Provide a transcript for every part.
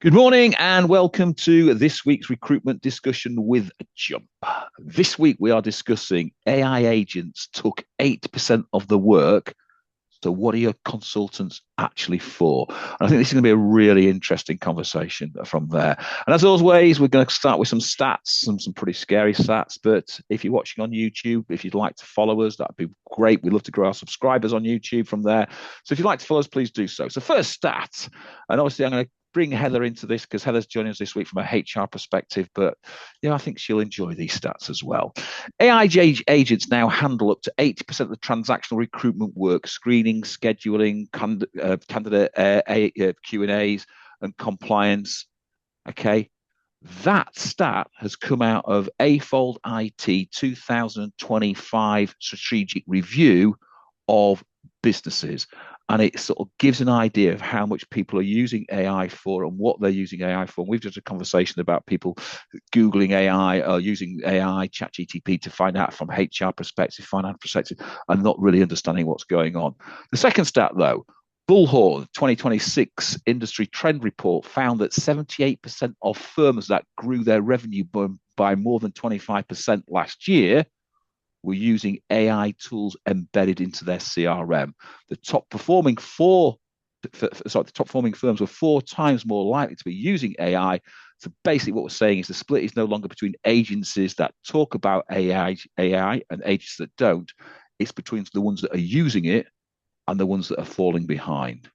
Good morning and welcome to this week's recruitment discussion with a jump. This week we are discussing AI agents took 8% of the work. So, what are your consultants actually for? And I think this is going to be a really interesting conversation from there. And as always, we're going to start with some stats, some pretty scary stats. But if you're watching on YouTube, if you'd like to follow us, that'd be great. We'd love to grow our subscribers on YouTube from there. So, if you'd like to follow us, please do so. So, first stat, and obviously, I'm going to bring Heather into this because Heather's joining us this week from a HR perspective, but I think she'll enjoy these stats as well. AI agents now handle up to 80% of the transactional recruitment work, screening, scheduling, candidate Q&As, and compliance. Okay. That stat has come out of A-Fold IT 2025 strategic review of businesses. And it sort of gives an idea of how much people are using AI for and what they're using AI for. And we've just a conversation about people Googling AI or using AI, ChatGTP to find out from HR perspective, finance perspective, and not really understanding what's going on. The second stat, though, Bullhorn 2026 industry trend report found that 78% of firms that grew their revenue by more than 25% last year were using AI tools embedded into their CRM. The top performing firms were 4 times more likely to be using AI. So basically, what we're saying is the split is no longer between agencies that talk about AI and agencies that don't. It's between the ones that are using it and the ones that are falling behind.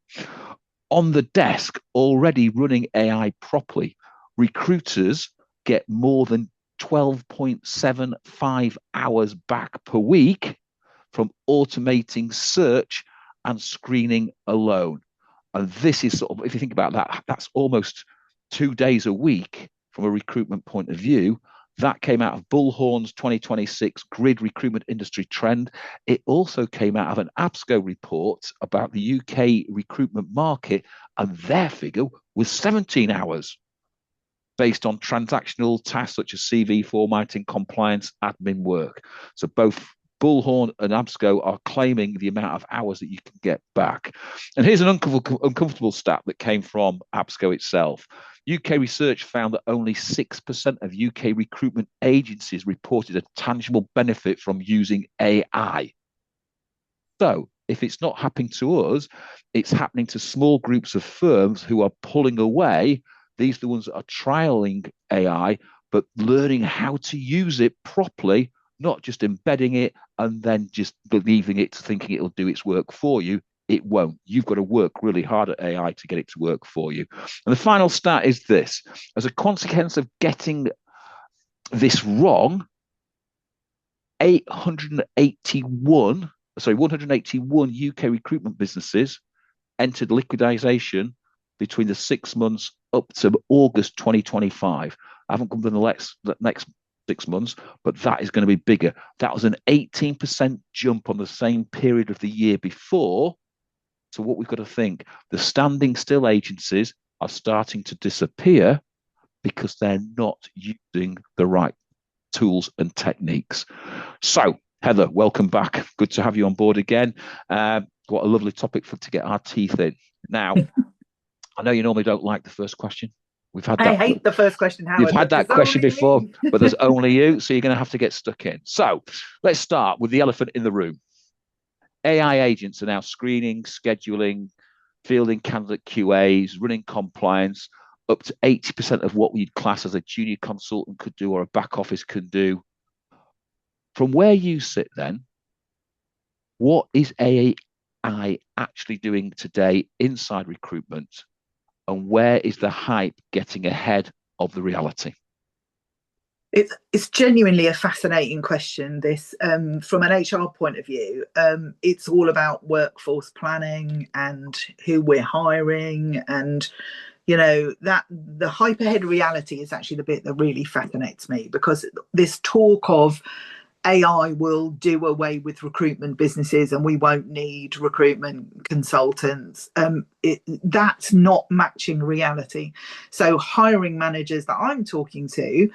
On the desk, already running AI properly, recruiters get more than 12.75 hours back per week from automating search and screening alone. And this is sort of, if you think about that, that's almost 2 days a week from a recruitment point of view. That came out of Bullhorn's 2026 Grid Recruitment Industry Trend. It also came out of an ABSCO report about the UK recruitment market, and their figure was 17 hours based on transactional tasks such as CV formatting, compliance, admin work. So both Bullhorn and ABSCO are claiming the amount of hours that you can get back. And here's an uncomfortable stat that came from ABSCO itself. UK research found that only 6% of UK recruitment agencies reported a tangible benefit from using AI. So if it's not happening to us, it's happening to small groups of firms who are pulling away. These are the ones that are trialing AI, but learning how to use it properly, not just embedding it and then just believing it, thinking it'll do its work for you. It won't. You've got to work really hard at AI to get it to work for you. And the final stat is this. As a consequence of getting this wrong, 181 UK recruitment businesses entered liquidation between the 6 months up to August 2025. I haven't come to the next 6 months, but that is going to be bigger. That was an 18% jump on the same period of the year before. So what we've got to think, the standing still agencies are starting to disappear because they're not using the right tools and techniques. So, Heather, welcome back. Good to have you on board again. What a lovely topic to get our teeth in. Now, I know you normally don't like the first question. I hate the first question, You've Howard, had but that there's question only before, me. but there's only you, so you're going to have to get stuck in. So let's start with the elephant in the room. AI agents are now screening, scheduling, fielding candidate QAs, running compliance, up to 80% of what we'd class as a junior consultant could do or a back office could do. From where you sit then, what is AI actually doing today inside recruitment? And where is the hype getting ahead of the reality? It's genuinely a fascinating question. This, from an HR point of view, it's all about workforce planning and who we're hiring, and that the hype ahead reality is actually the bit that really fascinates me, because this talk of AI will do away with recruitment businesses and we won't need recruitment consultants. That's not matching reality. So hiring managers that I'm talking to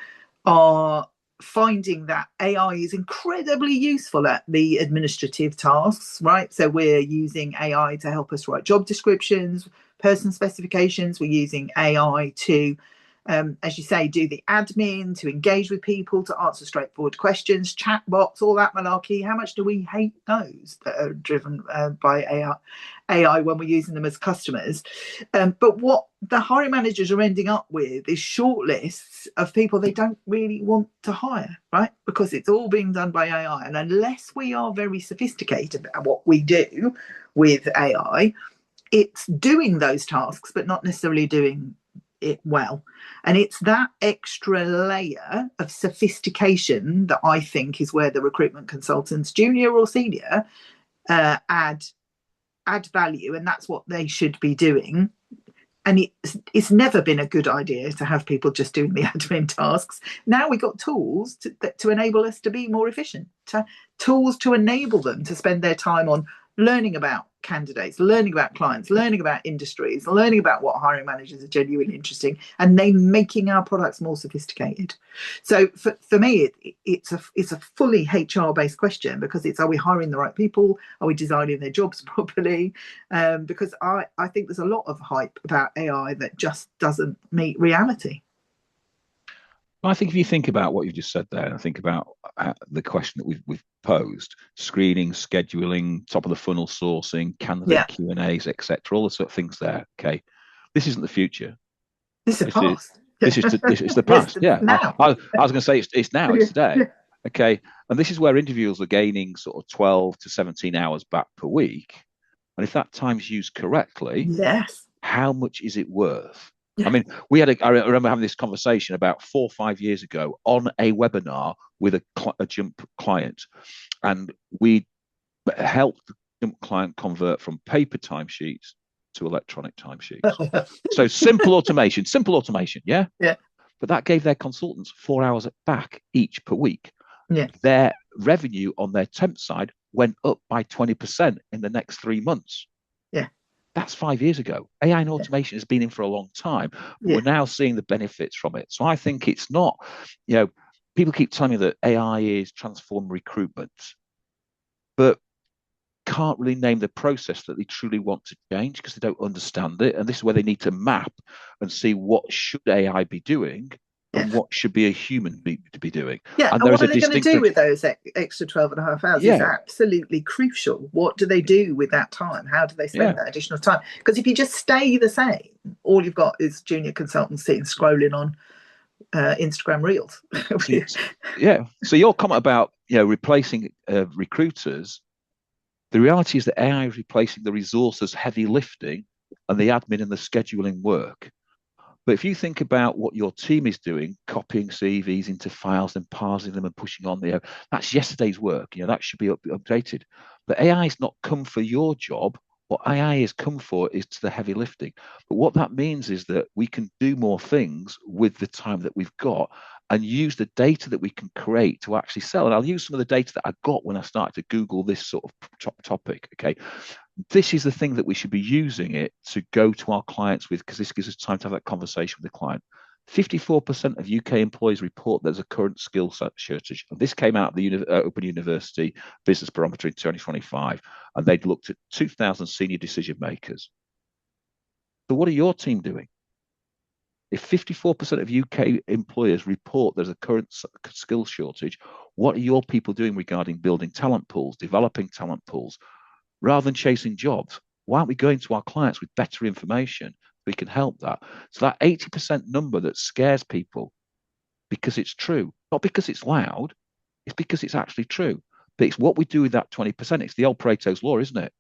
are finding that AI is incredibly useful at the administrative tasks, right? So we're using AI to help us write job descriptions, person specifications. We're using AI to, as you say, do the admin, to engage with people, to answer straightforward questions, chatbots, all that malarkey. How much do we hate those that are driven by AI when we're using them as customers? But what the hiring managers are ending up with is shortlists of people they don't really want to hire, right? Because it's all being done by AI. And unless we are very sophisticated about what we do with AI, it's doing those tasks, but not necessarily doing it well. And it's that extra layer of sophistication that I think is where the recruitment consultants, junior or senior, add value, and that's what they should be doing. And it's never been a good idea to have people just doing the admin tasks. Now we've got tools to enable us to be more efficient, tools to enable them to spend their time on learning about candidates, learning about clients, learning about industries, learning about what hiring managers are genuinely interesting, and then making our products more sophisticated. So for me, it's a fully HR based question, because it's, are we hiring the right people? Are we designing their jobs properly? Because I think there's a lot of hype about AI that just doesn't meet reality. I think if you think about what you just said there, and think about the question that we've posed: screening, scheduling, top of the funnel sourcing, candidate Q&As, etc., all the sort of things there. Okay, this isn't the future. This is the past. This is the past. Yeah, now. I was going to say it's now. It's today. Yeah. Okay, and this is where individuals are gaining sort of 12 to 17 hours back per week. And if that time's used correctly, yes, how much is it worth? Yeah. I mean, I remember having this conversation about 4 or 5 years ago on a webinar with a Jump client, and we helped the Jump client convert from paper timesheets to electronic timesheets. So simple automation, yeah? Yeah. But that gave their consultants 4 hours back each per week. Yeah. Their revenue on their temp side went up by 20% in the next 3 months. Yeah. That's 5 years ago. AI and automation has been in for a long time. Yeah. We're now seeing the benefits from it. So I think it's not, people keep telling me that AI is transforming recruitment, but can't really name the process that they truly want to change because they don't understand it. And this is where they need to map and see what should AI be doing and what should be a human to be doing. Yeah, and what are they going to do with those extra 12 and a half hours? It's absolutely crucial. What do they do with that time? How do they spend that additional time? Because if you just stay the same, all you've got is junior consultants sitting scrolling on Instagram Reels. So your comment about replacing recruiters, the reality is that AI is replacing the resources heavy lifting and the admin and the scheduling work. But if you think about what your team is doing, copying CVs into files and parsing them and pushing on that's yesterday's work. That should be updated. But AI has not come for your job. What AI has come for is to the heavy lifting. But what that means is that we can do more things with the time that we've got and use the data that we can create to actually sell. And I'll use some of the data that I got when I started to Google this sort of topic. Okay. This is the thing that we should be using it to go to our clients with, because this gives us time to have that conversation with the client. 54% of UK employees report there's a current skill set shortage. And this came out of the Open University Business Barometer in 2025, and they'd looked at 2,000 senior decision makers. So what are your team doing? If 54% of UK employers report there's a current skill shortage, what are your people doing regarding building talent pools, developing talent pools? Rather than chasing jobs, why aren't we going to our clients with better information? We can help that. So that 80% number that scares people because it's true, not because it's loud, it's because it's actually true. But it's what we do with that 20%. It's the old Pareto's law, isn't it?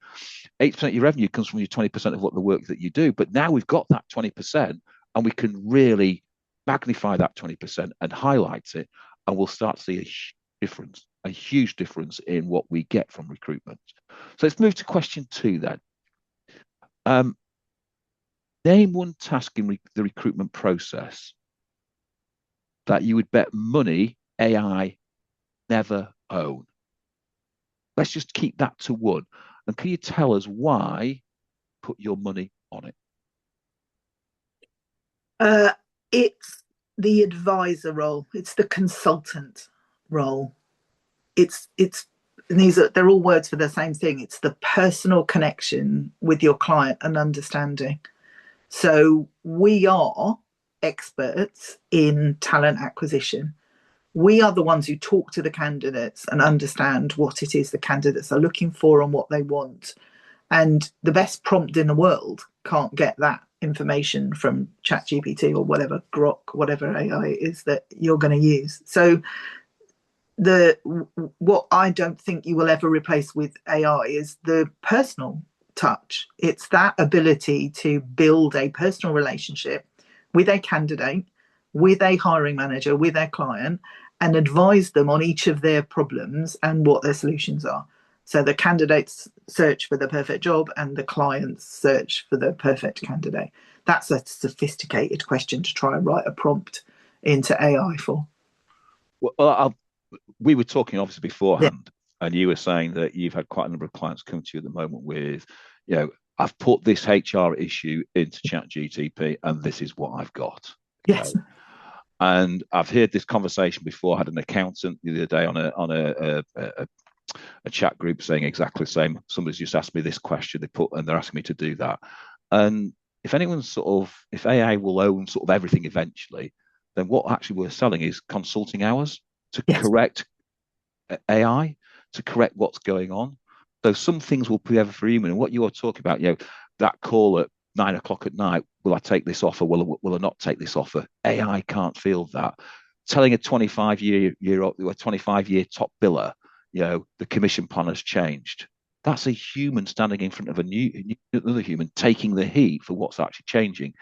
80% of your revenue comes from your 20% of what the work that you do. But now we've got that 20%, and we can really magnify that 20% and highlight it, and we'll start to see a huge difference in what we get from recruitment. So let's move to question 2 then. Name one task in the recruitment process that you would bet money AI never own. Let's just keep that to 1. And can you tell us why put your money on it? It's the advisor role. It's the consultant role. It's and they're all words for the same thing. It's the personal connection with your client and understanding. So we are experts in talent acquisition. We are the ones who talk to the candidates and understand what it is the candidates are looking for and what they want. And the best prompt in the world can't get that information from ChatGPT or whatever, Grok, whatever AI it is that you're going to use. So what I don't think you will ever replace with AI is the personal touch. It's that ability to build a personal relationship with a candidate, with a hiring manager, with their client, and advise them on each of their problems and what their solutions are. So the candidates search for the perfect job and the clients search for the perfect candidate. That's a sophisticated question to try and write a prompt into AI for. Well, we were talking obviously Yeah. beforehand, and you were saying that you've had quite a number of clients come to you at the moment with, I've put this HR issue into ChatGPT and this is what I've got. Okay. Yes. And I've heard this conversation before. I had an accountant the other day on a chat group saying exactly the same. Somebody's just asked me this question, and they're asking me to do that. And if if AI will own sort of everything eventually, then what actually we're selling is consulting hours to Yes. correct AI, to correct what's going on. So some things will be ever for human. And what you are talking about, that call at 9 o'clock at night, will I take this offer? Will I not take this offer? AI can't feel that. Telling a 25-year top biller, the commission plan has changed. That's a human standing in front of another human, taking the heat for what's actually changing,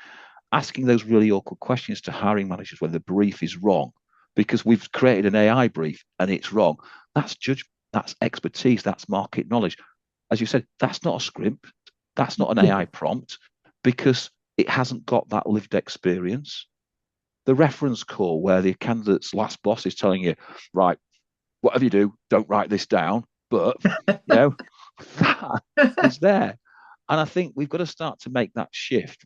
asking those really awkward questions to hiring managers when the brief is wrong, because we've created an AI brief and it's wrong. That's judgment, that's expertise, that's market knowledge. As you said, that's not a script, that's not an AI prompt, because it hasn't got that lived experience. The reference call where the candidate's last boss is telling you, right, whatever you do, don't write this down, but that is there. And I think we've got to start to make that shift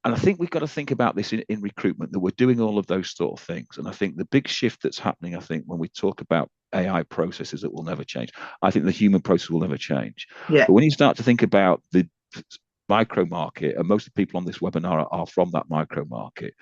and I think we've got to think about this in recruitment, that we're doing all of those sort of things. And I think the big shift that's happening, I think, when we talk about AI processes that will never change, I think the human process will never change. Yeah. But when you start to think about the micro market, and most of the people on this webinar are from that micro market,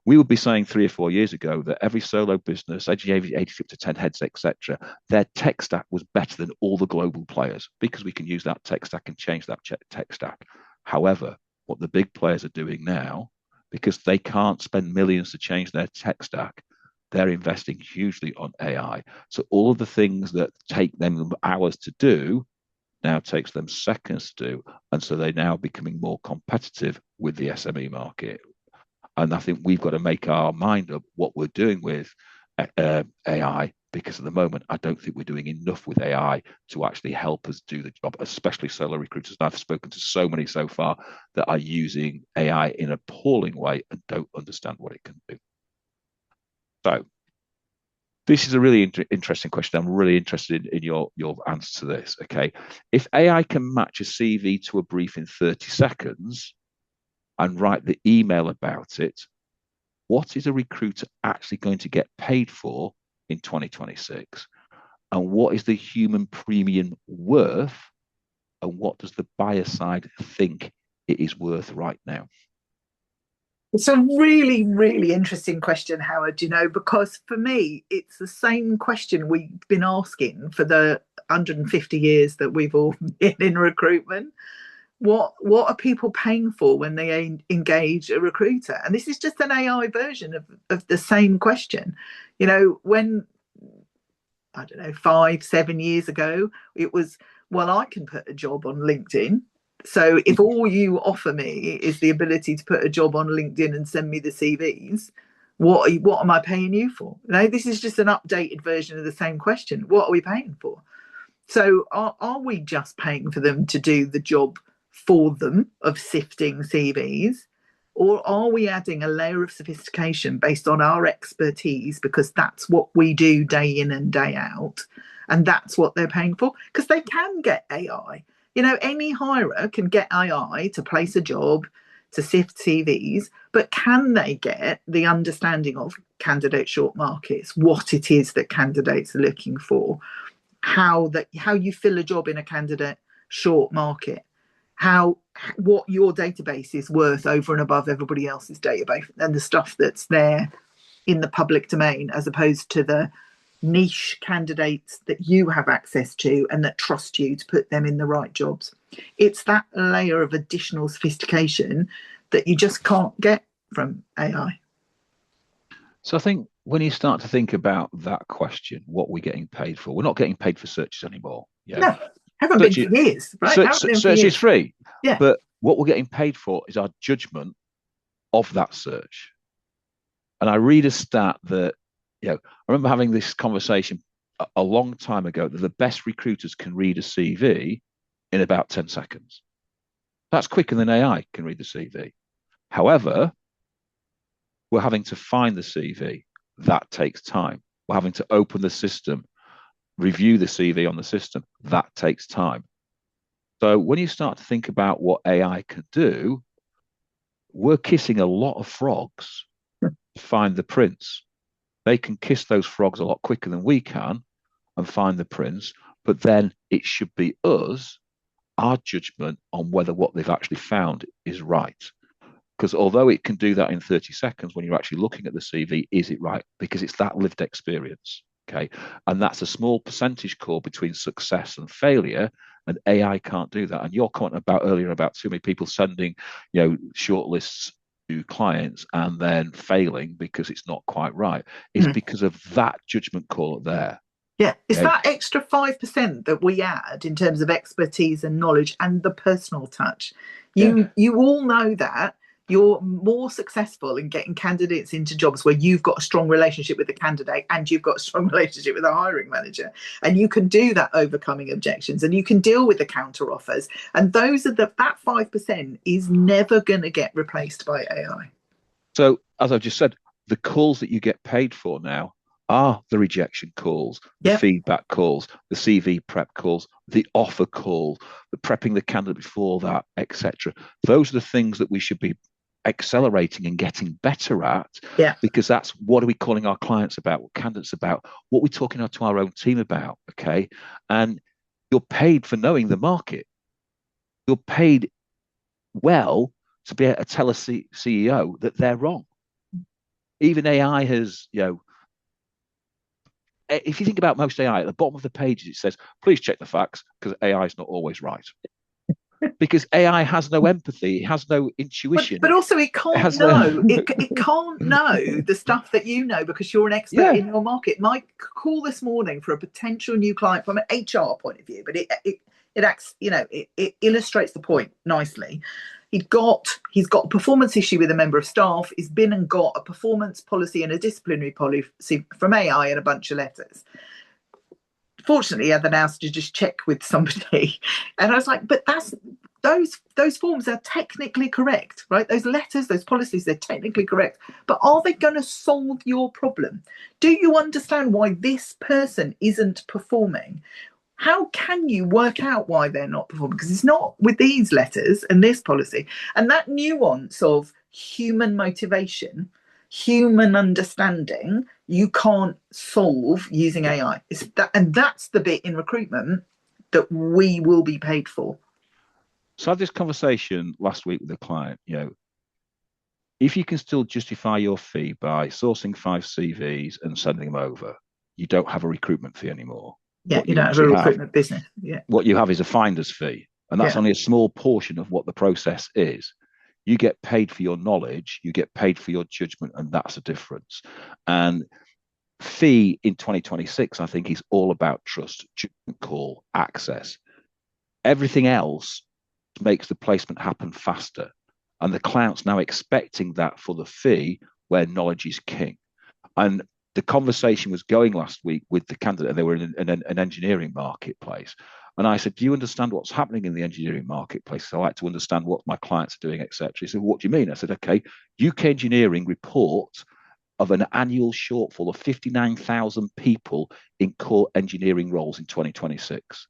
we would be saying 3 or 4 years ago that every solo business, 86 to 10 heads, etc., their tech stack was better than all the global players because we can use that tech stack and change that tech stack. However, what the big players are doing now, because they can't spend millions to change their tech stack, they're investing hugely on AI. So all of the things that take them hours to do now takes them seconds to do. And so they're now becoming more competitive with the SME market. And I think we've got to make our mind up what we're doing with AI, because at the moment, I don't think we're doing enough with AI to actually help us do the job, especially solo recruiters. And I've spoken to so many so far that are using AI in an appalling way and don't understand what it can do. So this is a really interesting question. I'm really interested in your answer to this. Okay. If AI can match a CV to a brief in 30 seconds and write the email about it, what is a recruiter actually going to get paid for in 2026? And what is the human premium worth? And what does the buyer side think it is worth right now? It's a really, really interesting question, Howard, because for me, it's the same question we've been asking for the 150 years that we've all been in recruitment. What are people paying for when they engage a recruiter? And this is just an AI version of the same question. When, I don't know, 5-7 years ago, it was, well, I can put a job on LinkedIn. So if all you offer me is the ability to put a job on LinkedIn and send me the CVs, what am I paying you for? This is just an updated version of the same question. What are we paying for? So are we just paying for them to do the job for them of sifting CVs? Or are we adding a layer of sophistication based on our expertise, because that's what we do day in and day out, and that's what they're paying for? Because they can get AI. Any hirer can get AI to place a job, to sift CVs, but can they get the understanding of candidate short markets, what it is that candidates are looking for, how you fill a job in a candidate short market, what your database is worth over and above everybody else's database, and the stuff that's there in the public domain, as opposed to the niche candidates that you have access to and that trust you to put them in the right jobs. It's that layer of additional sophistication that you just can't get from AI. So I think when you start to think about that question, what we're getting paid for, we're not getting paid for searches anymore. No, haven't been for years, right? Search is free. Yeah. But what we're getting paid for is our judgment of that search. And I read a stat that, I remember having this conversation a long time ago, that the best recruiters can read a CV in about 10 seconds. That's quicker than AI can read the CV. However, we're having to find the CV. That takes time. We're having to open the system, review the CV on the system. That takes time. So when you start to think about what AI can do, we're kissing a lot of frogs to find the prince. They can kiss those frogs a lot quicker than we can and find the prince, but then it should be us, our judgment on whether what they've actually found is right. Because although it can do that in 30 seconds, when you're actually looking at the CV, is it right? Because it's that lived experience, okay? And that's a small percentage call between success and failure, and AI can't do that. And your comment about earlier about too many people sending, shortlists to clients and then failing because it's not quite right is because of that judgment call there. Yeah, it's that extra 5% that we add in terms of expertise and knowledge and the personal touch. You all know that you're more successful in getting candidates into jobs where you've got a strong relationship with the candidate and you've got a strong relationship with the hiring manager, and you can do that, overcoming objections, and you can deal with the counter offers. And those are that 5% is never going to get replaced by AI. So as I've just said, the calls that you get paid for now are the rejection calls, the feedback calls, the CV prep calls, the offer call, the prepping the candidate before that, etc. Those are the things that we should be accelerating and getting better at, because that's what are we calling our clients about, what candidates about, what we're talking to our own team about, okay? And you're paid for knowing the market. You're paid well to be able to tell a CEO that they're wrong. Even AI has, if you think about most AI, at the bottom of the pages, it says, please check the facts, because AI is not always right. Because AI has no empathy, it has no intuition. But also it can't know. It can't know the stuff that you know because you're an expert in your market. My call this morning for a potential new client from an HR point of view, but it acts, it illustrates the point nicely. He's got a performance issue with a member of staff. He's been and got a performance policy and a disciplinary policy from AI and a bunch of letters. Fortunately, he had the nous to just check with somebody, and I was like, "But those forms are technically correct, right? Those letters, those policies, they're technically correct. But are they going to solve your problem? Do you understand why this person isn't performing? How can you work out why they're not performing? Because it's not with these letters and this policy, and that nuance of human motivation, human understanding, you can't solve using AI. And that's the bit in recruitment that we will be paid for. So I had this conversation last week with a client. If you can still justify your fee by sourcing 5 CVs and sending them over, you don't have a recruitment fee anymore. Yeah, you don't have a recruitment business. Yeah. What you have is a finder's fee, and that's only a small portion of what the process is. You get paid for your knowledge, you get paid for your judgment, and that's the difference. And fee in 2026, I think, is all about trust, judgment call, access. Everything else makes the placement happen faster. And the client's now expecting that for the fee, where knowledge is king. And the conversation was going last week with the candidate. They were in an engineering marketplace. And I said, do you understand what's happening in the engineering marketplace? So I like to understand what my clients are doing, etc. He said, what do you mean? I said, okay, UK Engineering report of an annual shortfall of 59,000 people in core engineering roles in 2026.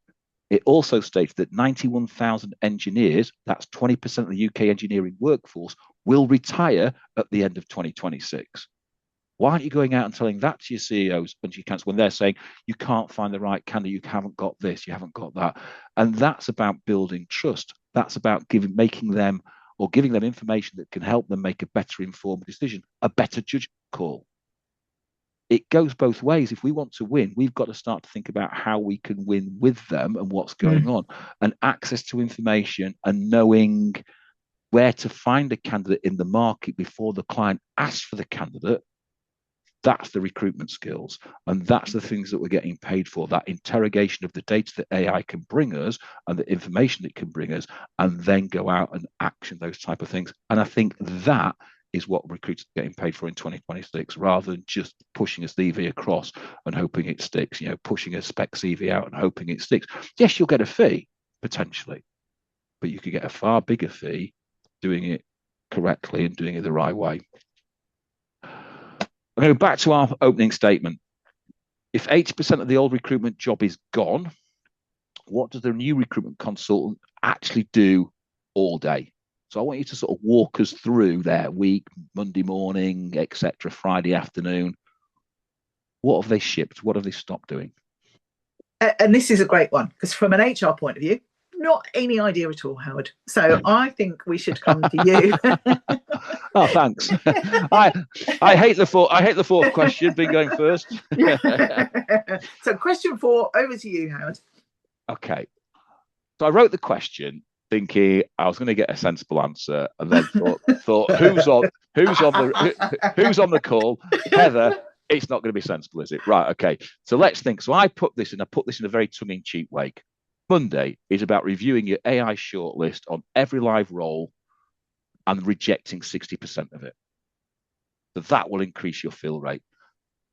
It also states that 91,000 engineers, that's 20% of the UK engineering workforce, will retire at the end of 2026. Why aren't you going out and telling that to your CEOs and your council when they're saying you can't find the right candidate, you haven't got this, you haven't got that? And that's about building trust. That's about giving them information that can help them make a better informed decision, a better judgment call. It goes both ways. If we want to win, we've got to start to think about how we can win with them and what's going on, and access to information and knowing where to find a candidate in the market before the client asks for the candidate. That's the recruitment skills. And that's the things that we're getting paid for, that interrogation of the data that AI can bring us and the information it can bring us, and then go out and action those type of things. And I think that is what recruiters are getting paid for in 2026, rather than just pushing a CV across and hoping it sticks, pushing a spec CV out and hoping it sticks. Yes, you'll get a fee, potentially, but you could get a far bigger fee doing it correctly and doing it the right way. I'm going to go back to our opening statement. If 80% of the old recruitment job is gone, what does the new recruitment consultant actually do all day? So I want you to sort of walk us through their week, Monday morning, etc., Friday afternoon. What have they shipped? What have they stopped doing? And this is a great one, because from an HR point of view, not any idea at all, Howard. So I think we should come to you. Oh, thanks. I hate the fourth question, being going first. So question 4, over to you, Howard. Okay. So I wrote the question thinking I was going to get a sensible answer, and then thought who's on the call? Heather. It's not going to be sensible, is it? Right. Okay. So let's think. So I put this in a very tongue-in-cheek way. Monday is about reviewing your AI shortlist on every live role and rejecting 60% of it. So that will increase your fill rate.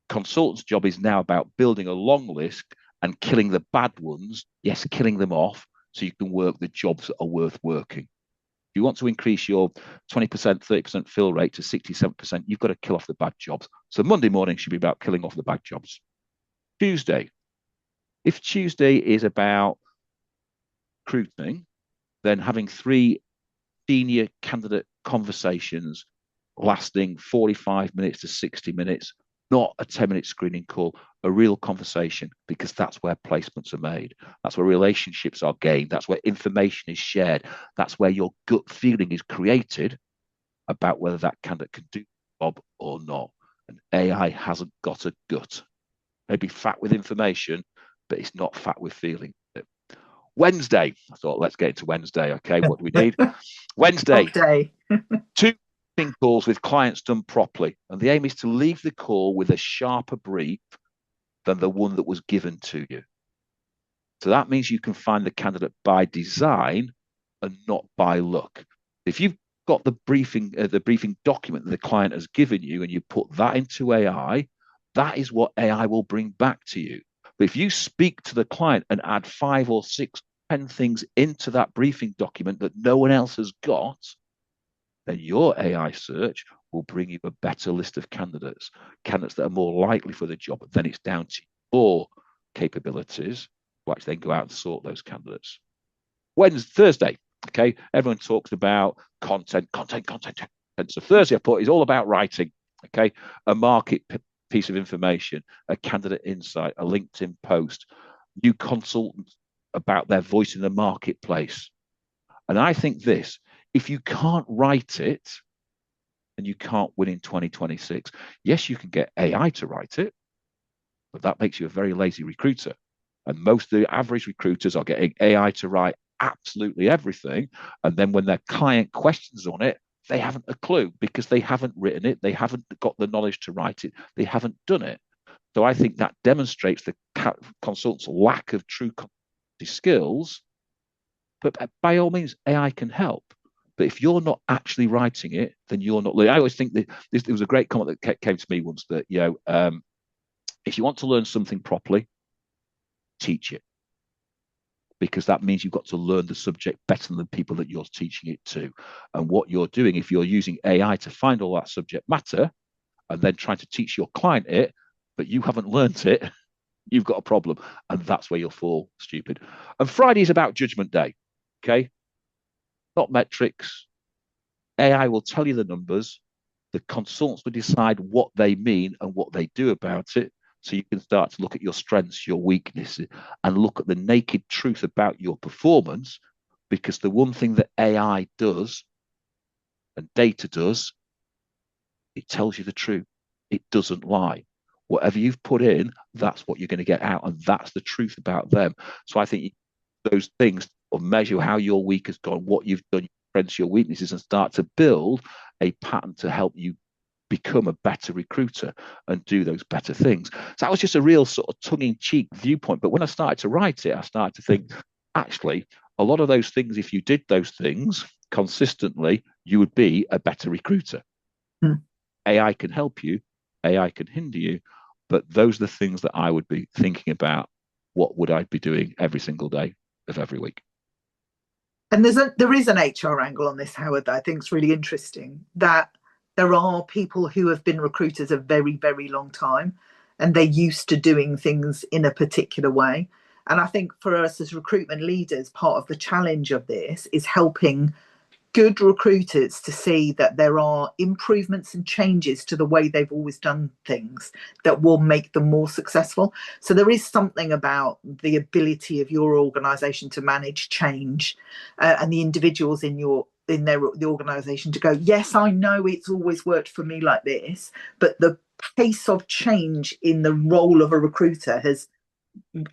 Consultant's job is now about building a long list and killing the bad ones. Yes, killing them off so you can work the jobs that are worth working. If you want to increase your 20%, 30% fill rate to 67%, you've got to kill off the bad jobs. So Monday morning should be about killing off the bad jobs. Tuesday. If Tuesday is about recruiting, then having 3 senior candidate conversations lasting 45 minutes to 60 minutes, not a 10-minute screening call, a real conversation, because that's where placements are made. That's where relationships are gained. That's where information is shared. That's where your gut feeling is created about whether that candidate can do the job or not. And AI hasn't got a gut. Maybe fat with information, but it's not fat with feeling. Wednesday. I thought, let's get into Wednesday. Okay, what do we need? Wednesday. 2 calls with clients done properly. And the aim is to leave the call with a sharper brief than the one that was given to you. So that means you can find the candidate by design and not by luck. If you've got the briefing document that the client has given you and you put that into AI, that is what AI will bring back to you. But if you speak to the client and add 5 or 6, 10 things into that briefing document that no one else has got, then your AI search will bring you a better list of candidates that are more likely for the job. Then it's down to your capabilities to actually then go out and sort those candidates. Thursday, okay, everyone talks about content. So Thursday I put is all about writing, okay, a market piece of information, a candidate insight, a LinkedIn post, new consultants about their voice in the marketplace. And I think this, if you can't write it, then you can't win in 2026. Yes, you can get AI to write it, but that makes you a very lazy recruiter. And most of the average recruiters are getting AI to write absolutely everything. And then when their client questions on it, they haven't a clue because they haven't written it. They haven't got the knowledge to write it. They haven't done it. So I think that demonstrates the consultant's lack of true skills. But by all means, AI can help. But if you're not actually writing it, then you're not learning. I always think that there was a great comment that came to me once that, if you want to learn something properly, teach it. Because that means you've got to learn the subject better than the people that you're teaching it to. And what you're doing, if you're using AI to find all that subject matter and then trying to teach your client it, but you haven't learned it, you've got a problem. And that's where you'll fall stupid. And Friday is about judgment day. Okay. Not metrics. AI will tell you the numbers. The consultants will decide what they mean and what they do about it. So you can start to look at your strengths, your weaknesses, and look at the naked truth about your performance. Because the one thing that AI does and data does, it tells you the truth. It doesn't lie. Whatever you've put in, that's what you're going to get out. And that's the truth about them. So I think those things or measure how your week has gone, what you've done, your strengths, your weaknesses, and start to build a pattern to help you become a better recruiter and do those better things. So that was just a real sort of tongue-in-cheek viewpoint. But when I started to write it, I started to think, actually, a lot of those things, if you did those things consistently, you would be a better recruiter. Mm. AI can help you, AI can hinder you, but those are the things that I would be thinking about. What would I be doing every single day of every week? And there is an HR angle on this, Howard, that I think is really interesting, that there are people who have been recruiters a very, very long time, and they're used to doing things in a particular way. And I think for us as recruitment leaders, part of the challenge of this is helping good recruiters to see that there are improvements and changes to the way they've always done things that will make them more successful. So there is something about the ability of your organization to manage change, and the individuals in the organization to go, yes, I know it's always worked for me like this, but the pace of change in the role of a recruiter has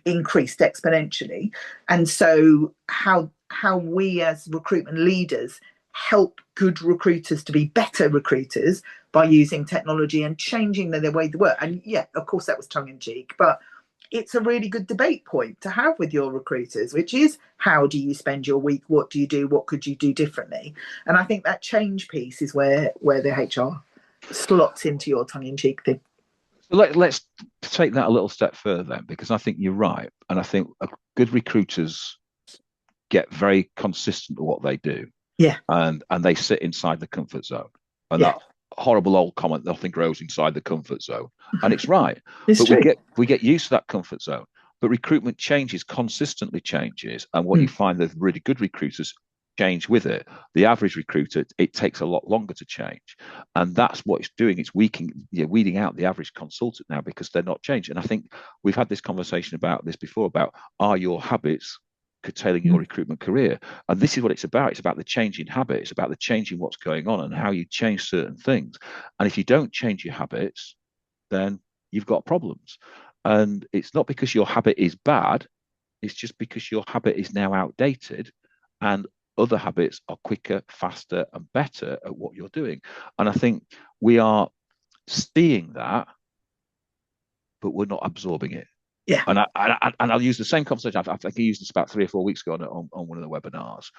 increased exponentially. And so how we as recruitment leaders help good recruiters to be better recruiters by using technology and changing the way they work. And yeah, of course that was tongue in cheek, but it's a really good debate point to have with your recruiters, which is, how do you spend your week? What do you do? What could you do differently? And I think that change piece is where the HR slots into your tongue in cheek thing. So let's take that a little step further then, because I think you're right. And I think good recruiters get very consistent with what they do. Yeah. And they sit inside the comfort zone. And Yeah. that horrible old comment, nothing grows inside the comfort zone. And it's right. It's but true. we get used to that comfort zone. But recruitment consistently changes. And what you find that really good recruiters change with it. The average recruiter, it takes a lot longer to change. And that's what it's doing. It's weeding out the average consultant now because they're not changing. And I think we've had this conversation about this before, about, are your habits curtailing your recruitment career? And this is what it's about. It's about the changing habit. It's about the changing what's going on and how you change certain things. And if you don't change your habits, then you've got problems. And it's not because your habit is bad. It's just because your habit is now outdated and other habits are quicker, faster, and better at what you're doing. And I think we are seeing that, but we're not absorbing it. Yeah. And I'll use the same conversation. I think I used this about 3 or 4 weeks ago on one of the webinars.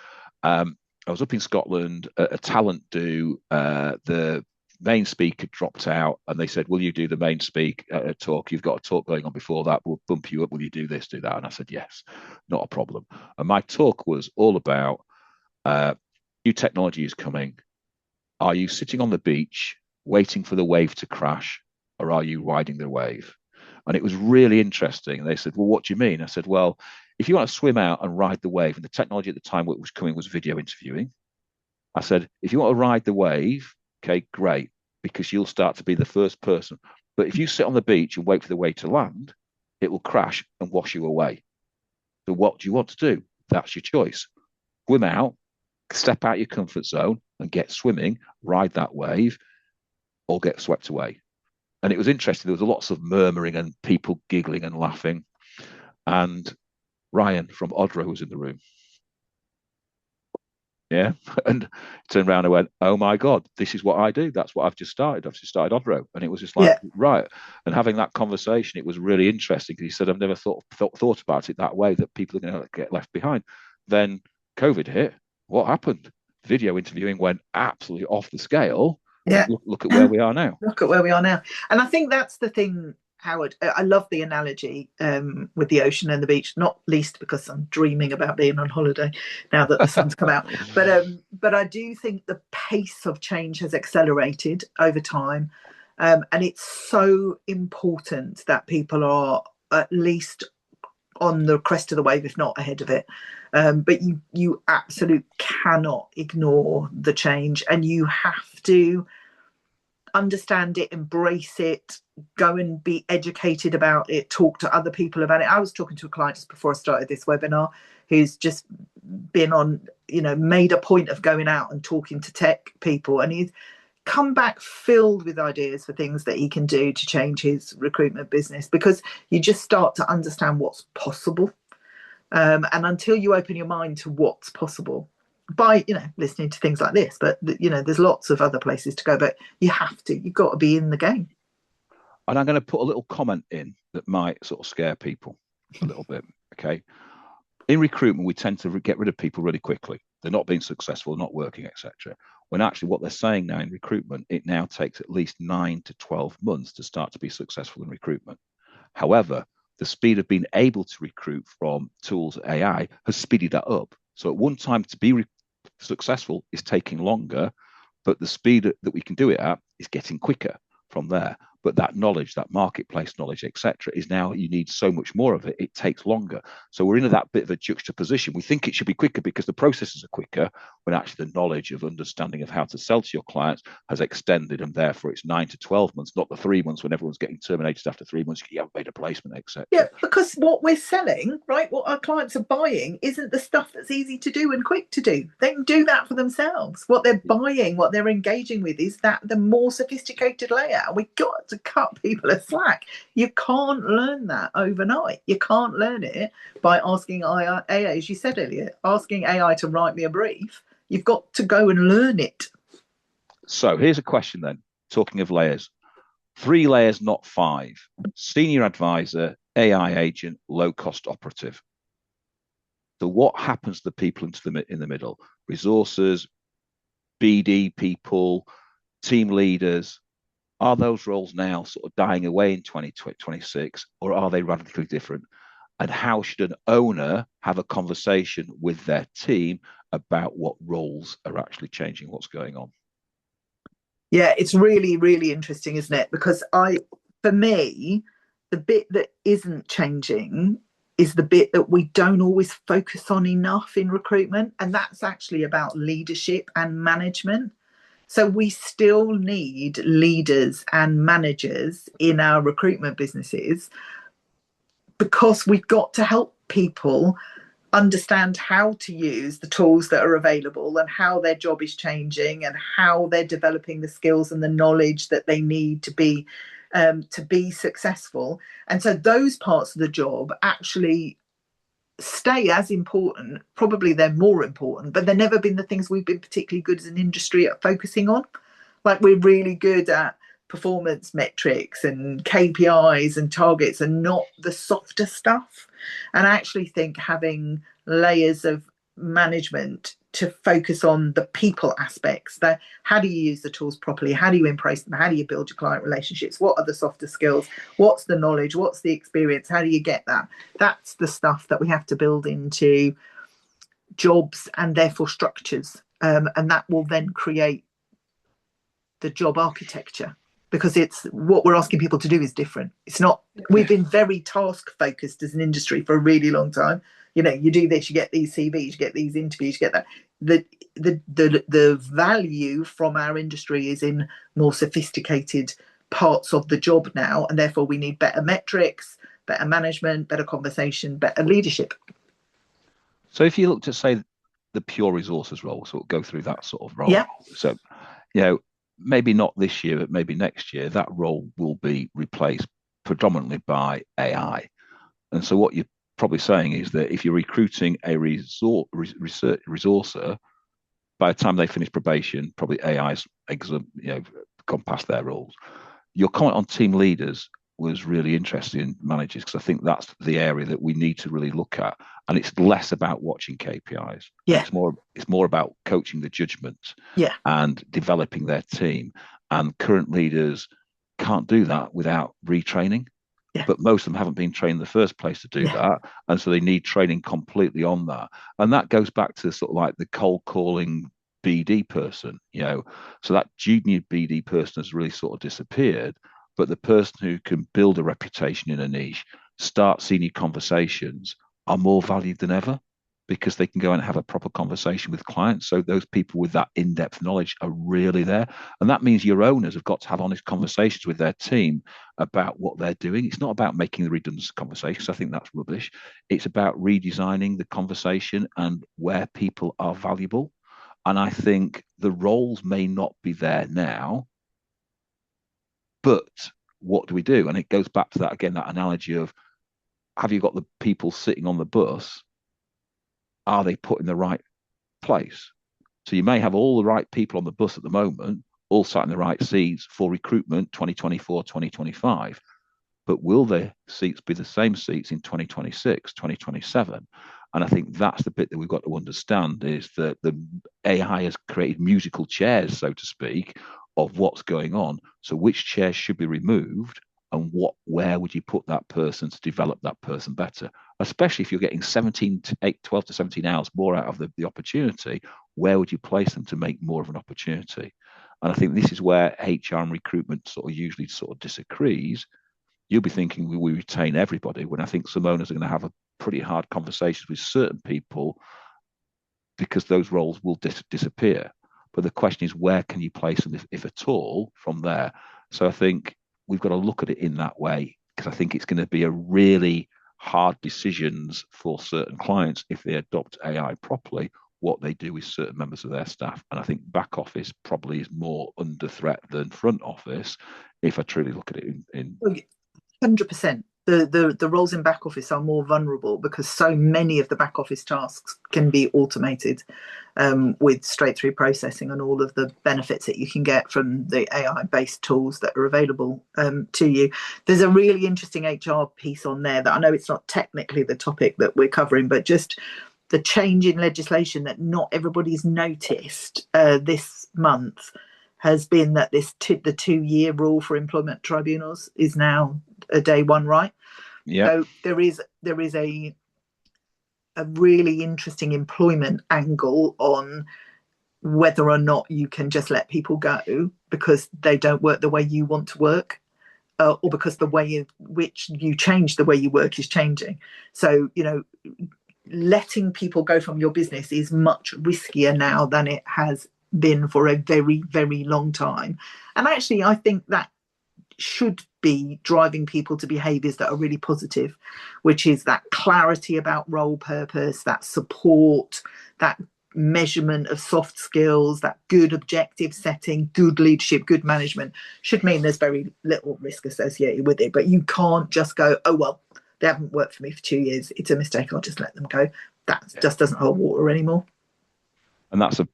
I was up in Scotland at a talent do. The main speaker dropped out, and they said, "Will you do the main talk? You've got a talk going on before that. We'll bump you up. Will you do this, do that?" And I said, "Yes, not a problem." And my talk was all about new technology is coming. Are you sitting on the beach waiting for the wave to crash, or are you riding the wave? And it was really interesting. They said, "Well, what do you mean?" I said, "Well, if you want to swim out and ride the wave," and the technology at the time what was coming was video interviewing. I said, "If you want to ride the wave, okay, great, because you'll start to be the first person. But if you sit on the beach and wait for the wave to land, it will crash and wash you away. So what do you want to do? That's your choice. Swim out, step out your comfort zone and get swimming, ride that wave, or get swept away." And it was interesting. There was lots of murmuring and people giggling and laughing. And Ryan from Odro was in the room. Yeah. And turned around and went, "Oh my God, this is what I do. That's what I've just started. I've just started Odro." And it was just like, right. And having that conversation, it was really interesting because he said, "I've never thought about it that way, that people are going to get left behind." Then COVID hit. What happened? Video interviewing went absolutely off the scale. Yeah. Look at where we are now. Look at where we are now. And I think that's the thing, Howard. I love the analogy with the ocean and the beach, not least because I'm dreaming about being on holiday now that the sun's come out. But I do think the pace of change has accelerated over time. And it's so important that people are at least on the crest of the wave, if not ahead of it. But you absolutely cannot ignore the change, and you have to understand it, embrace it, go and be educated about it, talk to other people about it. I was talking to a client just before I started this webinar who's just been on, made a point of going out and talking to tech people, and he's come back filled with ideas for things that he can do to change his recruitment business, because you just start to understand what's possible. And until you open your mind to what's possible by, listening to things like this, but, there's lots of other places to go, but you've got to be in the game. And I'm going to put a little comment in that might sort of scare people a little bit. Okay. In recruitment, we tend to get rid of people really quickly. They're not being successful, not working, etc. When actually what they're saying now in recruitment, it now takes at least 9 to 12 months to start to be successful in recruitment. However, the speed of being able to recruit from tools AI has speeded that up. So at one time to be successful is taking longer, but the speed that we can do it at is getting quicker from there. But that knowledge, that marketplace knowledge, etc., is now you need so much more of it. It takes longer. So we're in that bit of a juxtaposition. We think it should be quicker because the processes are quicker, when actually the knowledge of understanding of how to sell to your clients has extended, and therefore it's 9 to 12 months, not the 3 months when everyone's getting terminated after 3 months. You haven't made a placement, etc. Yeah, because what we're selling, right, what our clients are buying isn't the stuff that's easy to do and quick to do. They can do that for themselves. What they're buying, what they're engaging with is that the more sophisticated layer. And we've got to cut people a slack. You can't learn that overnight. You can't learn it by asking AI, as you said earlier, asking AI to write me a brief. You've got to go and learn it. So here's a question then, talking of layers. 3 layers, not 5. Senior advisor, AI agent, low-cost operative. So what happens to the people in the middle? Resources, BD people, team leaders. Are those roles now sort of dying away in 2026, or are they radically different? And how should an owner have a conversation with their team about what roles are actually changing, what's going on? Yeah, it's really, really interesting, isn't it? Because for me, the bit that isn't changing is the bit that we don't always focus on enough in recruitment. And that's actually about leadership and management. So we still need leaders and managers in our recruitment businesses, because we've got to help people understand how to use the tools that are available, and how their job is changing, and how they're developing the skills and the knowledge that they need to be successful. And so those parts of the job actually stay as important. Probably they're more important, but they've never been the things we've been particularly good as an industry at focusing on. Like, we're really good at performance metrics and KPIs and targets, and not the softer stuff. And I actually think having layers of management to focus on the people aspects, that how do you use the tools properly, how do you embrace them, how do you build your client relationships, what are the softer skills, what's the knowledge, what's the experience, how do you get that? That's the stuff that we have to build into jobs and therefore structures, and that will then create the job architecture, because it's what we're asking people to do is different. It's not, we've been very task focused as an industry for a really long time. You do this, you get these CVs, you get these interviews, you get that. The value from our industry is in more sophisticated parts of the job now, and therefore we need better metrics, better management, better conversation, better leadership. So if you look to say the pure resources role, so we'll go through that sort of role. Yeah. So, maybe not this year, but maybe next year, that role will be replaced predominantly by AI. And so what you're probably saying is that if you're recruiting a resourcer, by the time they finish probation, probably AI's gone past their roles. Your comment on team leaders was really interesting in managers, because I think that's the area that we need to really look at. And it's less about watching KPIs. Yeah. It's more about coaching the judgment, yeah, and developing their team. And current leaders can't do that without retraining. Yeah. But most of them haven't been trained in the first place to do that. And so they need training completely on that. And that goes back to sort of like the cold calling BD person, so that junior BD person has really sort of disappeared. But the person who can build a reputation in a niche, start senior conversations are more valued than ever because they can go and have a proper conversation with clients. So those people with that in-depth knowledge are really there. And that means your owners have got to have honest conversations with their team about what they're doing. It's not about making the redundant conversations. I think that's rubbish. It's about redesigning the conversation and where people are valuable. And I think the roles may not be there now, but what do we do? And it goes back to that again, that analogy of, have you got the people sitting on the bus? Are they put in the right place? So you may have all the right people on the bus at the moment, all sat in the right seats for recruitment 2024, 2025. But will the seats be the same seats in 2026, 2027? And I think that's the bit that we've got to understand, is that the AI has created musical chairs, so to speak, of what's going on. So which chairs should be removed, and where would you put that person to develop that person better? Especially if you're getting 12 to 17 hours more out of the opportunity, where would you place them to make more of an opportunity? And I think this is where HR and recruitment sort of usually sort of disagrees. You'll be thinking we retain everybody, when I think some owners are going to have a pretty hard conversations with certain people because those roles will disappear. But the question is, where can you place them, if at all, from there? So I think we've got to look at it in that way, because I think it's going to be a really hard decisions for certain clients if they adopt AI properly, what they do with certain members of their staff. And I think back office probably is more under threat than front office, if I truly look at it in 100%. The roles in back office are more vulnerable because so many of the back office tasks can be automated with straight through processing and all of the benefits that you can get from the AI based tools that are available to you. There's a really interesting HR piece on there that I know it's not technically the topic that we're covering, but just the change in legislation that not everybody's noticed this month has been that the 2-year rule for employment tribunals is now a day one right. Yeah. So there is a really interesting employment angle on whether or not you can just let people go because they don't work the way you want to work, or because the way in which you change the way you work is changing. So, letting people go from your business is much riskier now than it has been for a very, very long time. And actually, I think that should be driving people to behaviours that are really positive, which is that clarity about role purpose, that support, that measurement of soft skills, that good objective setting, good leadership, good management should mean there's very little risk associated with it. But you can't just go, oh, well, they haven't worked for me for 2 years. It's a mistake. I'll just let them go. That just doesn't hold water anymore. And that's a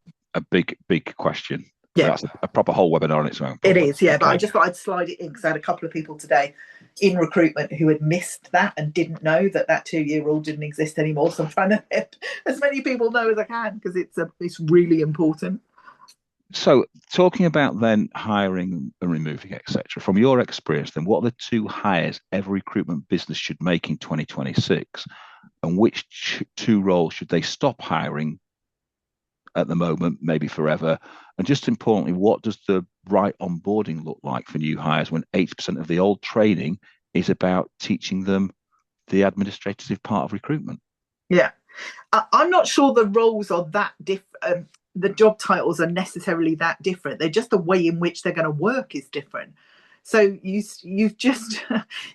big, big question. Yeah, that's a proper whole webinar on its own. Probably. It is, yeah. Okay. But I just thought I'd slide it in because I had a couple of people today in recruitment who had missed that and didn't know that 2-year rule didn't exist anymore. So I'm trying to let as many people know as I can because it's really important. So talking about then hiring and removing, etc., from your experience, then what are the 2 hires every recruitment business should make in 2026, and which 2 roles should they stop hiring at the moment, maybe forever? And just importantly, what does the right onboarding look like for new hires when 80% of the old training is about teaching them the administrative part of recruitment? Yeah, I'm not sure the roles are that different. The job titles are necessarily that different. They're just the way in which they're going to work is different. So you're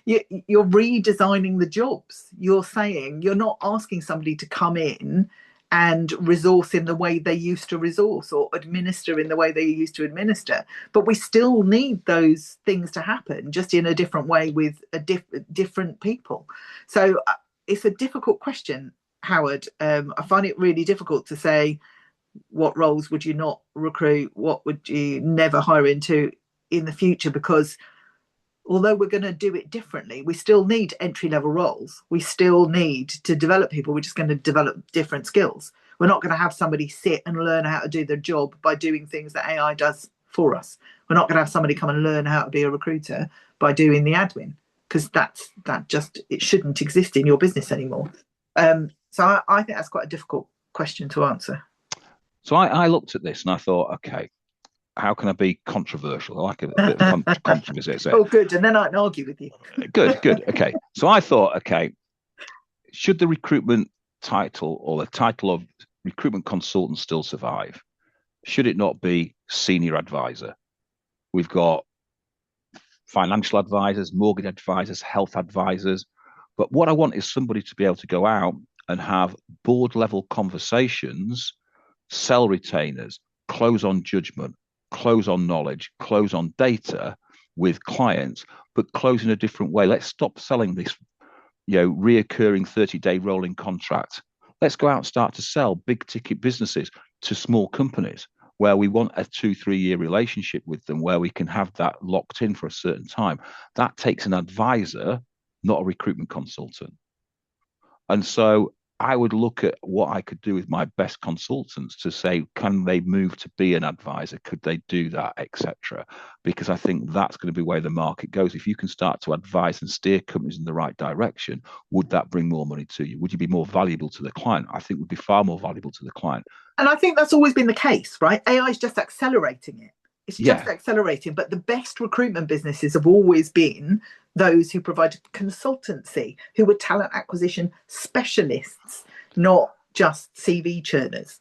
redesigning the jobs. You're saying you're not asking somebody to come in and resource in the way they used to resource or administer in the way they used to administer. But we still need those things to happen, just in a different way with different people. So it's a difficult question, Howard. I find it really difficult to say what roles would you not recruit, what would you never hire into in the future, because although we're going to do it differently, we still need entry-level roles. We still need to develop people. We're just going to develop different skills. We're not going to have somebody sit and learn how to do their job by doing things that AI does for us. We're not going to have somebody come and learn how to be a recruiter by doing the admin, because it shouldn't exist in your business anymore. So I think that's quite a difficult question to answer. So I looked at this and I thought, okay, how can I be controversial? I like a bit of controversy. So Oh, good. And then I can argue with you. good. Okay. So I thought, okay, should the recruitment title or the title of recruitment consultant still survive? Should it not be senior advisor? We've got financial advisors, mortgage advisors, health advisors. But what I want is somebody to be able to go out and have board level conversations, sell retainers, close on judgment, close on knowledge, close on data with clients, but close in a different way. Let's stop selling this, reoccurring 30-day rolling contract. Let's go out and start to sell big ticket businesses to small companies where we want a 2-3 year relationship with them, where we can have that locked in for a certain time. That takes an advisor, not a recruitment consultant. And so I would look at what I could do with my best consultants to say, can they move to be an advisor? Could they do that, etc.? Because I think that's going to be where the market goes. If you can start to advise and steer companies in the right direction, would that bring more money to you? Would you be more valuable to the client? I think would be far more valuable to the client. And I think that's always been the case, right? AI is just accelerating it. It's just accelerating. But the best recruitment businesses have always been those who provide consultancy, who were talent acquisition specialists, not just CV churners.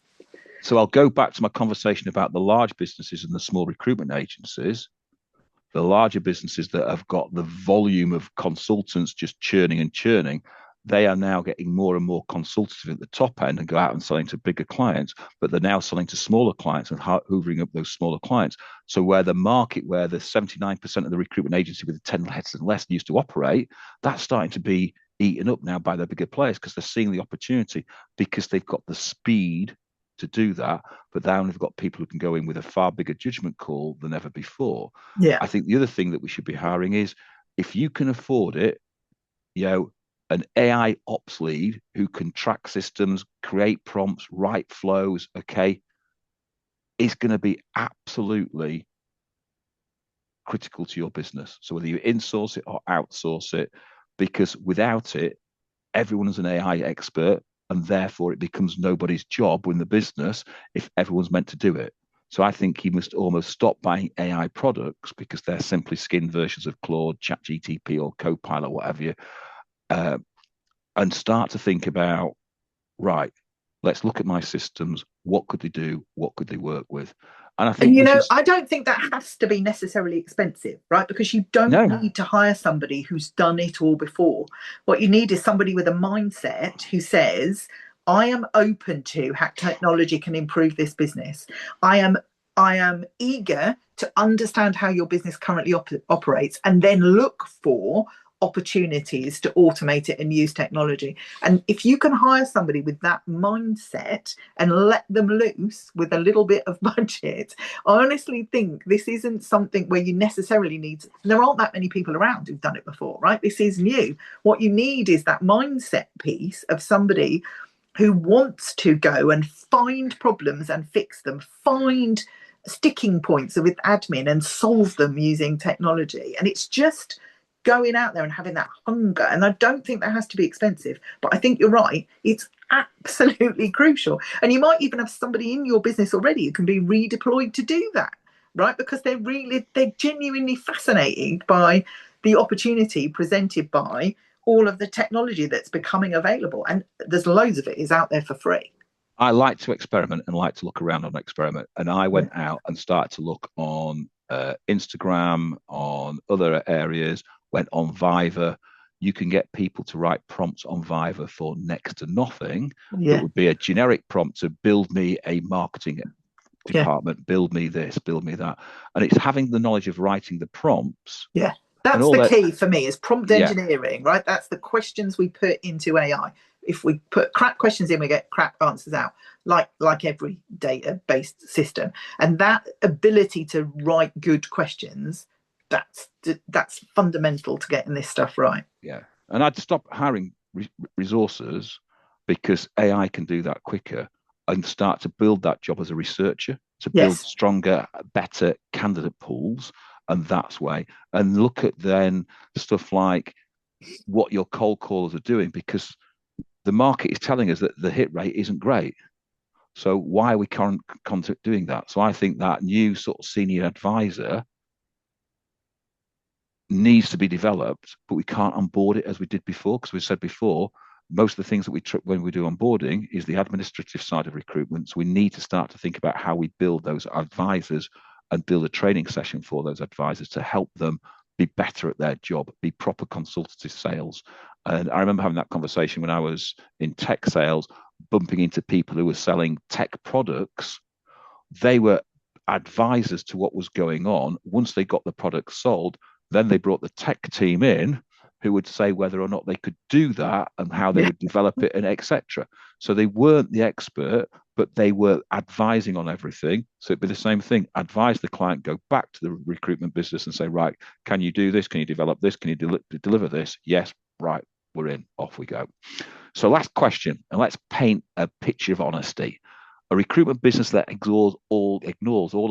So I'll go back to my conversation about the large businesses and the small recruitment agencies. The larger businesses that have got the volume of consultants just churning and churning, they are now getting more and more consultative at the top end and go out and selling to bigger clients, but they're now selling to smaller clients and hoovering up those smaller clients. So where the 79% of the recruitment agency with 10 heads and less used to operate, that's starting to be eaten up now by the bigger players because they're seeing the opportunity, because they've got the speed to do that, but now they've got people who can go in with a far bigger judgment call than ever before. Yeah. I think the other thing that we should be hiring is, if you can afford it, an AI ops lead who can track systems, create prompts, write flows, okay, is going to be absolutely critical to your business. So whether you insource it or outsource it, because without it, everyone is an AI expert, and therefore it becomes nobody's job in the business if everyone's meant to do it. So I think you must almost stop buying AI products because they're simply skin versions of Claude, ChatGTP, or Copilot, whatever you, and start to think about, right, let's look at my systems. What could they do? What could they work with? And I think, I don't think that has to be necessarily expensive, right? Because you don't need to hire somebody who's done it all before. What you need is somebody with a mindset who says, I am open to how technology can improve this business. I am eager to understand how your business currently operates, and then look for opportunities to automate it and use technology. And if you can hire somebody with that mindset and let them loose with a little bit of budget, I honestly think this isn't something where you necessarily need there aren't that many people around who've done it before, right? This is new. What you need is that mindset piece of somebody who wants to go and find problems and fix them, find sticking points with admin and solve them using technology. And it's just going out there and having that hunger. And I don't think that has to be expensive, but I think you're right. It's absolutely crucial. And you might even have somebody in your business already who can be redeployed to do that, right? Because they're genuinely fascinated by the opportunity presented by all of the technology that's becoming available. And there's loads of it is out there for free. I like to experiment and like to look around on experiment. And I went out and started to look on Instagram, on other areas, went on Viva. You can get people to write prompts on Viva for next to nothing. It would be a generic prompt to build me a marketing department, build me this, build me that. And it's having the knowledge of writing the prompts. Yeah. That's the key for me, is prompt engineering, right? That's the questions we put into AI. If we put crap questions in, we get crap answers out, like every data-based system. And that ability to write good questions, that's fundamental to getting this stuff right. Yeah. And I'd stop hiring resources because AI can do that quicker, and start to build that job as a researcher, to build stronger, better candidate pools. And that's way. And look at then stuff like what your cold callers are doing, because the market is telling us that the hit rate isn't great. So why are we current doing that? So I think that new sort of senior advisor needs to be developed, but we can't onboard it as we did before, because we said before, most of the things that when we do onboarding is the administrative side of recruitment. So we need to start to think about how we build those advisors and build a training session for those advisors to help them be better at their job, be proper consultative sales. And I remember having that conversation when I was in tech sales, bumping into people who were selling tech products. They were advisors to what was going on. Once they got the product sold, then they brought the tech team in who would say whether or not they could do that and how they Yeah. would develop it and etc. So they weren't the expert, but they were advising on everything. So it'd be the same thing. Advise the client, go back to the recruitment business and say, right, can you do this? Can you develop this? Can you deliver this? Yes, right, we're in. Off we go. So last question, and let's paint a picture of honesty. A recruitment business that ignores all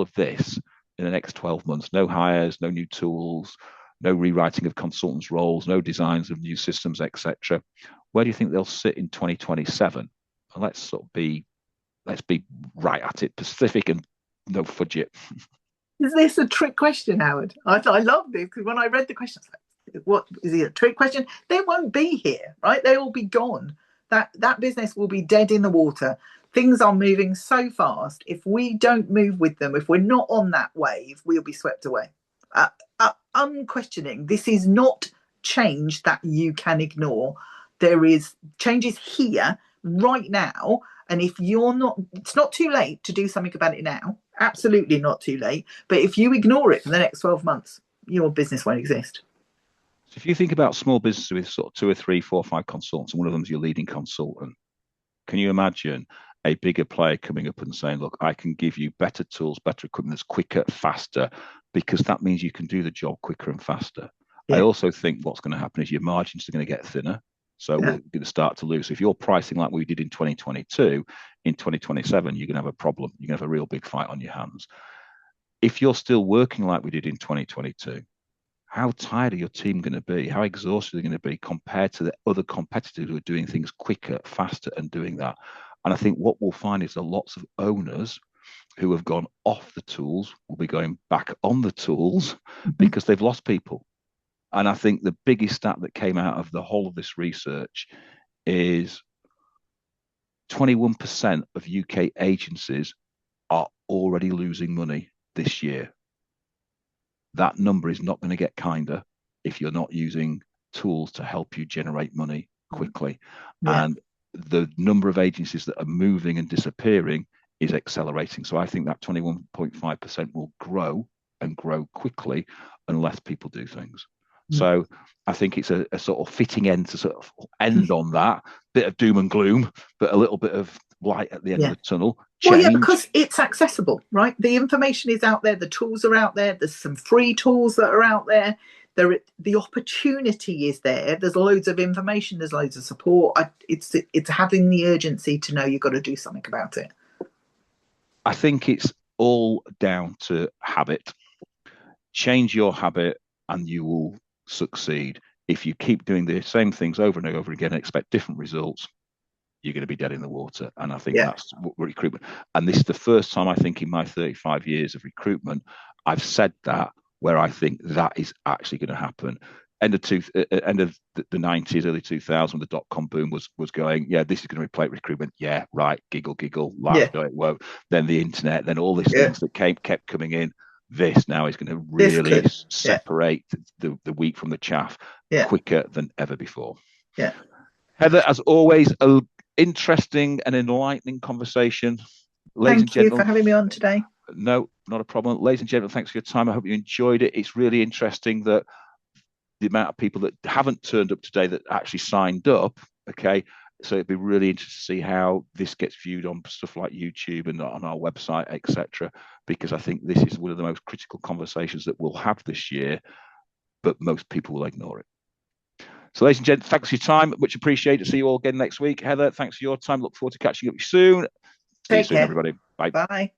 of this in the next 12 months, no hires, no new tools, no rewriting of consultants' roles, no designs of new systems, etc. Where do you think they'll sit in 2027? And let's be right at it, specific and no fudge it. Is this a trick question, Howard? I love this because when I read the question, I was like, what is it a trick question? They won't be here, right? They will be gone. That business will be dead in the water. Things are moving so fast. If we don't move with them, if we're not on that wave, we'll be swept away. Unquestioning, this is not change that you can ignore. There is changes here right now, and if you're not, it's not too late to do something about it now. Absolutely not too late. But if you ignore it for the next 12 months, your business won't exist. So if you think about small businesses with sort of two or three, four or five consultants, and one of them is your leading consultant, can you imagine a bigger player coming up and saying, look, I can give you better tools, better equipment that's quicker, faster, because that means you can do the job quicker and faster. I Yeah. also think what's going to happen is your margins are going to get thinner. So Yeah. we're going to start to lose. So if you're pricing like we did in 2022, in 2027, you're going to have a problem. You're going to have a real big fight on your hands. If you're still working like we did in 2022, how tired are your team going to be? How exhausted are they going to be compared to the other competitors who are doing things quicker, faster, and doing that? And I think what we'll find is that lots of owners who have gone off the tools will be going back on the tools Mhm. because they've lost people. And I think the biggest stat that came out of the whole of this research is 21% of UK agencies are already losing money this year. That number is not going to get kinder if you're not using tools to help you generate money quickly. Yeah. And the number of agencies that are moving and disappearing is accelerating. So I think that 21.5% will grow and grow quickly unless people do things. So I think it's a sort of fitting end to sort of end on that bit of doom and gloom, but a little bit of light at the end of Yeah. the tunnel. Well, yeah, Change. because it's accessible, right? The information is out there, the tools are out there, there's some free tools that are out there. The opportunity is there. There's loads of information, there's loads of support. It's having the urgency to know you've got to do something about it. I think it's all down to habit. Change your habit and you will succeed. If you keep doing the same things over and over again and expect different results, you're going to be dead in the water. And I think Yeah. that's recruitment. And this is the first time I think in my 35 years of recruitment, I've said that where I think that is actually going to happen. End of the 90s, early 2000s, the dot-com boom was going, yeah, this is going to replace recruitment. Yeah, right. Giggle, giggle, laugh. Yeah. No, it won't. Then the internet, then all these Yeah. things that kept coming in. This now is going to This really could. Yeah. separate the wheat from the chaff Yeah. quicker than ever before. Yeah. Heather, as always, an interesting and enlightening conversation. Ladies and Thank you for gentlemen, having me on today. no, not a problem. Ladies and gentlemen, thanks for your time. I hope you enjoyed it. It's really interesting that the amount of people that haven't turned up today that actually signed up. Okay. So it'd be really interesting to see how this gets viewed on stuff like YouTube and on our website, etc. Because I think this is one of the most critical conversations that we'll have this year, but most people will ignore it. So, ladies and gents, thanks for your time. Much appreciated. See you all again next week. Heather, thanks for your time. Look forward to catching up with you soon. See you Take soon, care. everybody. Bye. Bye.